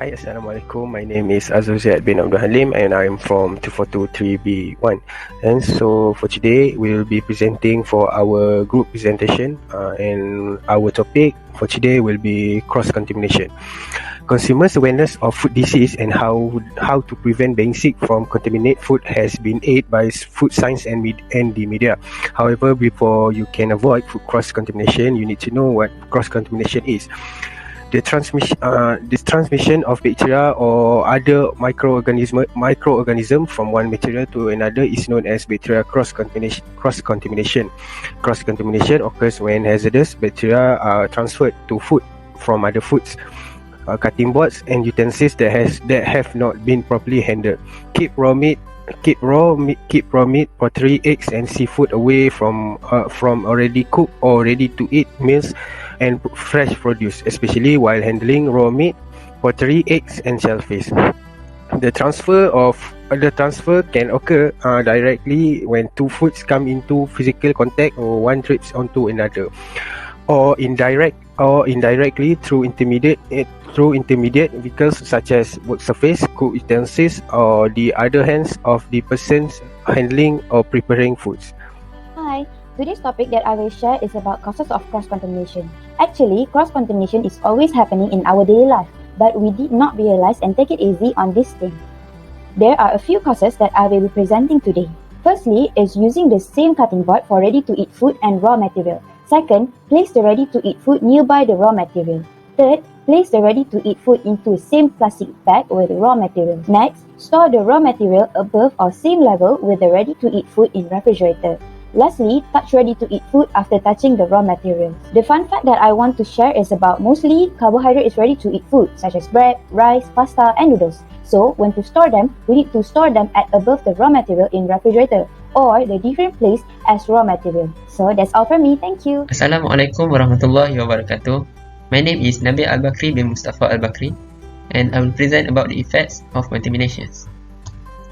Hi, Assalamualaikum. My name is Azuziat bin Abdul Halim and I'm from 2423B1. And so for today, we'll be presenting for our group presentation and our topic for today will be cross-contamination. Consumers' awareness of food disease and how to prevent being sick from contaminated food has been aided by food science and the media. However, before you can avoid food cross-contamination, you need to know what cross-contamination is. The transmission of bacteria or other microorganism from one material to another is known as bacterial cross-contamination. Cross-contamination occurs when hazardous bacteria are transferred to food from other foods, cutting boards and utensils that have not been properly handled. Keep raw meat, pottery, eggs, and seafood away from already cooked or ready-to-eat meals and fresh produce, especially while handling raw meat, pottery, eggs, and shellfish. The transfer can occur directly when two foods come into physical contact or one drips onto another, or indirectly through intermediate vehicles such as work surface, cook utensils, or the other hands of the persons handling or preparing foods. Hi, today's topic that I will share is about causes of cross-contamination. Actually, cross-contamination is always happening in our daily life, but we did not realize and take it easy on this thing. There are a few causes that I will be presenting today. Firstly is using the same cutting board for ready-to-eat food and raw material. Second, place the ready-to-eat food nearby the raw material. Third, place the ready-to-eat food into same plastic bag with the raw material. Next, store the raw material above or same level with the ready-to-eat food in refrigerator. Lastly, touch ready-to-eat food after touching the raw materials. The fun fact that I want to share is about mostly carbohydrate is ready-to-eat food such as bread, rice, pasta, and noodles. So, when to store them, we need to store them at above the raw material in refrigerator or the different place as raw material. So, that's all from me. Thank you. Assalamualaikum warahmatullahi wabarakatuh. My name is Nabil Al-Bakri bin Mustafa Al-Bakri and I will present about the effects of contaminations.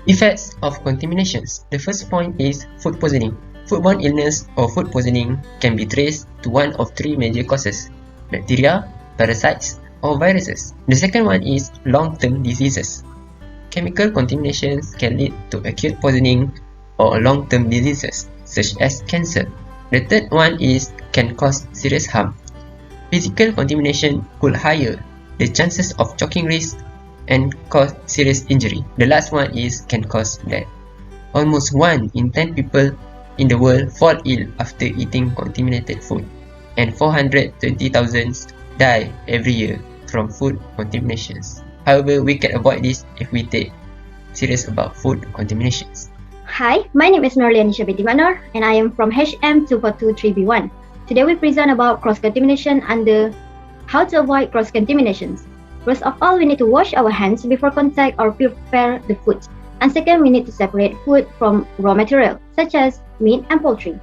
Effects of contaminations. The first point is food poisoning. Foodborne illness or food poisoning can be traced to one of three major causes: bacteria, parasites, or viruses. The second one is long-term diseases. Chemical contaminations can lead to acute poisoning or long-term diseases such as cancer. The third one is can cause serious harm. Physical contamination could higher the chances of choking risk and cause serious injury. The last one is can cause death. Almost 1 in 10 people in the world fall ill after eating contaminated food, and 420,000 die every year from food contaminations. However, we can avoid this if we take serious about food contaminations. Hi, my name is Norlian Shabiti Manor and I am from HM2423B1. Today we present about cross-contamination under how to avoid cross-contaminations. First of all, we need to wash our hands before contact or prepare the food. And second, we need to separate food from raw material, such as meat and poultry.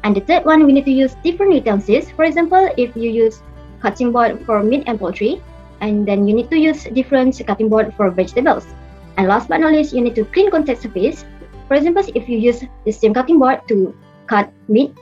And the third one, we need to use different utensils. For example, if you use cutting board for meat and poultry, and then you need to use different cutting board for vegetables. And last but not least, you need to clean contact surface. For example, if you use the same cutting board to cut meat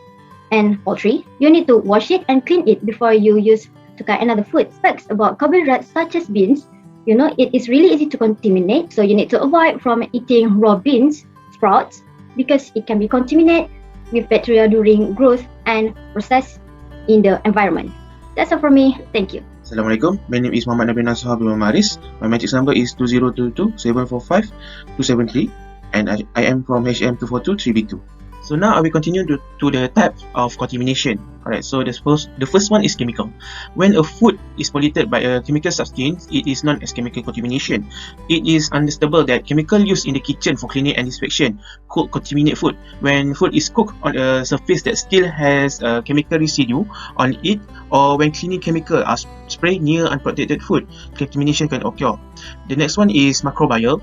and poultry, you need to wash it and clean it before you use to cut another food. Facts about carbohydrates such as beans, it is really easy to contaminate, so you need to avoid from eating raw beans, sprouts, because it can be contaminated with bacteria during growth and process in the environment. That's all from me. Thank you. Assalamualaikum. My name is Muhammad Nabi Nasr bin Maris. My matrix number is 2022-745-273 and I am from HM2423B2. So now I will continue to the type of contamination. Alright, so the first one is chemical. When a food is polluted by a chemical substance, it is known as chemical contamination. It is understandable that chemical used in the kitchen for cleaning and inspection could contaminate food. When food is cooked on a surface that still has a chemical residue on it, or when cleaning chemical are sprayed near unprotected food, contamination can occur. The next one is microbial.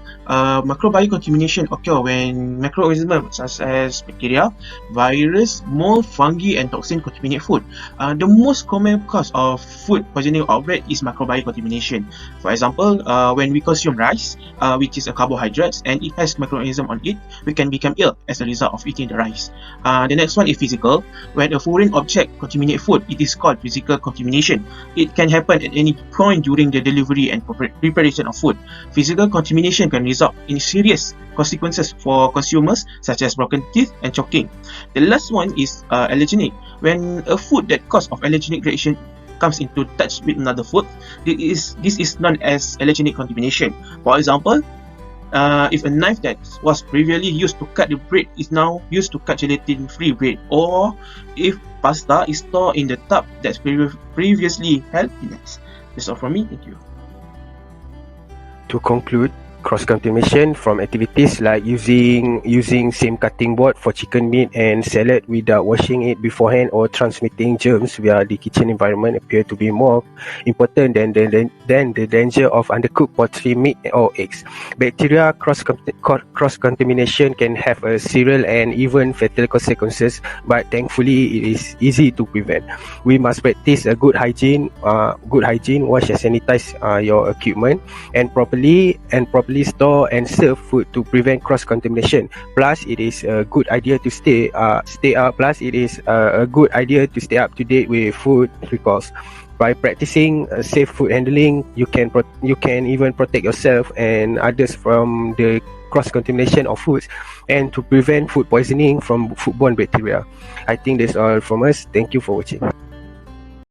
Microbial contamination occur when microorganisms such as bacteria, virus, mold, fungi, and toxin contaminate contaminate food. The most common cause of food poisoning outbreak is microbial contamination. For example, when we consume rice, which is a carbohydrate, and it has microorganism on it, we can become ill as a result of eating the rice. The next one is physical. When a foreign object contaminate food, it is called physical contamination. It can happen at any point during the delivery and preparation of food. Physical contamination can result in serious consequences for consumers, such as broken teeth and choking. The last one is allergenic. When a food that cause of allergenic reaction comes into touch with another food, this is known as allergenic contamination. For example, if a knife that was previously used to cut the bread is now used to cut gelatin-free bread, or if pasta is stored in the tub that's previously held in ice. That's all from me. Thank you. To conclude, cross-contamination from activities like using same cutting board for chicken meat and salad without washing it beforehand, or transmitting germs via the kitchen environment appear to be more important than the danger of undercooked poultry, meat or eggs. Bacteria cross-contamination can have a serious and even fatal consequences, but thankfully it is easy to prevent. We must practice a good hygiene, wash and sanitize your equipment, and properly store and serve food to prevent cross-contamination. Plus, it is a good idea to stay up to date with food recalls. By practicing safe food handling, you can even protect yourself and others from the cross-contamination of foods, and to prevent food poisoning from foodborne bacteria. I think that's all from us. Thank you for watching.